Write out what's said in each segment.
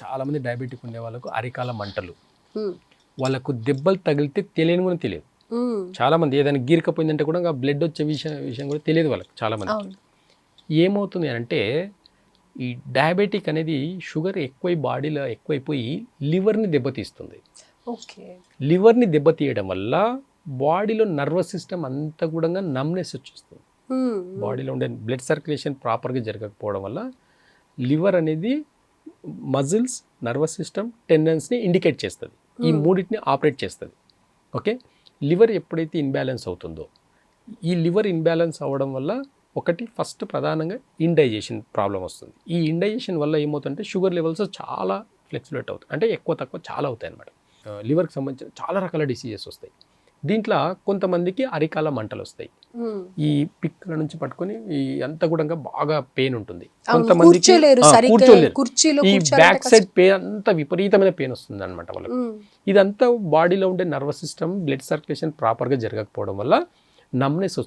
చాలామంది డయాబెటిక్ ఉండే వాళ్ళకు అరికాల మంటలు, హ్మ్. వాళ్ళకు దెబ్బలు తగిలితే తెలియని కూడా తెలియదు. హ్మ్. చాలామంది ఏదైనా గీరకపోయిందంటే కూడా బ్లడ్ వచ్చే విషయం కూడా తెలియదు వాళ్ళకి చాలామంది. అవును. ఏమవుతుంది అంటే ఈ డయాబెటిక్ అనేది షుగర్ బాడీలో ఎక్కువైపోయి లివర్ని దెబ్బతీస్తుంది. ఓకే. లివర్ని దెబ్బతీయడం వల్ల బాడీలో నర్వస్ సిస్టమ్ అంతా కూడా నమ్నెస్ వచ్చేస్తుంది. హ్మ్. బాడీలో ఉండే బ్లడ్ సర్క్యులేషన్ ప్రాపర్గా జరగకపోవడం వల్ల లివర్ అనేది మజిల్స్, నర్వస్ సిస్టమ్, టెండన్స్ని ఇండికేట్ చేస్తుంది. ఈ మూడింటిని ఆపరేట్ చేస్తుంది. ఓకే, లివర్ ఎప్పుడైతే ఇన్బ్యాలెన్స్ అవుతుందో, ఈ లివర్ ఇన్బ్యాలెన్స్ అవ్వడం వల్ల ఒకటి ఫస్ట్ ప్రధానంగా ఇండైజెషన్ ప్రాబ్లం వస్తుంది. ఈ ఇండైజెషన్ వల్ల ఏమవుతుందంటే షుగర్ లెవెల్స్ చాలా ఫ్లెక్చులేట్ అవుతాయి, అంటే ఎక్కువ తక్కువ చాలా అవుతాయి అన్నమాట. లివర్కి సంబంధించిన చాలా రకాల డిసీజెస్ వస్తాయి. దీంట్లో కొంతమందికి అరికాల మంటలు వస్తాయి. ఈ పిక్కల నుంచి పట్టుకొని ఈ అంతా కూడా బాగా పెయిన్ ఉంటుంది. కొంతమందికి కూర్చోలేరు. ఈ బ్యాక్ సైడ్ పెయిన్ అంతా విపరీతమైన పెయిన్ వస్తుంది అనమాట వాళ్ళకి. ఇదంతా బాడీలో ఉండే నర్వస్ సిస్టమ్, బ్లడ్ సర్క్యులేషన్ ప్రాపర్గా జరగకపోవడం వల్ల నమ్నెస్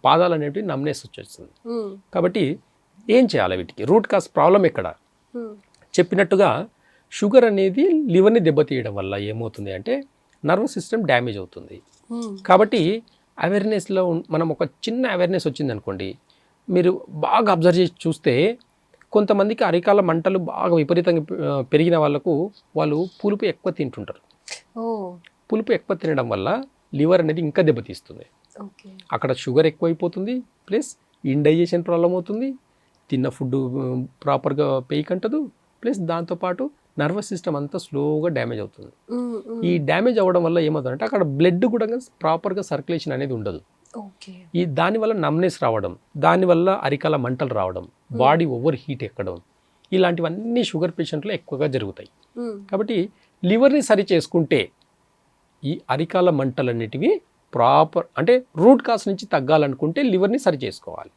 పాదాలు అనేవి నమ్నెస్ వచ్చేస్తుంది. కాబట్టి ఏం చేయాలి వీటికి? రూట్ కాజ్ ప్రాబ్లం ఎక్కడ? చెప్పినట్టుగా షుగర్ అనేది లివర్ని దెబ్బతీయడం వల్ల ఏమవుతుంది అంటే నర్వస్ సిస్టమ్ డ్యామేజ్ అవుతుంది. కాబట్టి అవేర్నెస్లో మనం ఒక చిన్న అవేర్నెస్ వచ్చింది అనుకోండి, మీరు బాగా అబ్జర్వ్ చేసి చూస్తే కొంతమందికి అరికాల మంటలు బాగా విపరీతంగా పెరిగిన వాళ్ళకు వాళ్ళు పులుపు ఎక్కువ తింటుంటారు. పులుపు ఎక్కువ తినడం వల్ల లివర్ అనేది ఇంకా దెబ్బతీస్తుంది. అక్కడ షుగర్ ఎక్కువైపోతుంది, ప్లస్ ఇండైజెషన్ ప్రాబ్లం అవుతుంది, తిన్న ఫుడ్ ప్రాపర్గా పేయకంటదు, ప్లస్ దాంతోపాటు నర్వస్ సిస్టమ్ అంతా స్లోగా డ్యామేజ్ అవుతుంది. ఈ డ్యామేజ్ అవ్వడం వల్ల ఏమవుతుందంటే అక్కడ బ్లడ్ కూడా ప్రాపర్గా సర్క్యులేషన్ అనేది ఉండదు. ఈ దానివల్ల నమ్నెస్ రావడం, దానివల్ల అరికాల మంటలు రావడం, బాడీ ఓవర్ హీట్ ఎక్కడం, ఇలాంటివన్నీ షుగర్ పేషెంట్లో ఎక్కువగా జరుగుతాయి. కాబట్టి లివర్ని సరి చేసుకుంటే ఈ అరికాల మంటలన్నిటివి ప్రాపర్, అంటే రూట్ కాజ్ నుంచి తగ్గాలనుకుంటే లివర్ని సరి చేసుకోవాలి.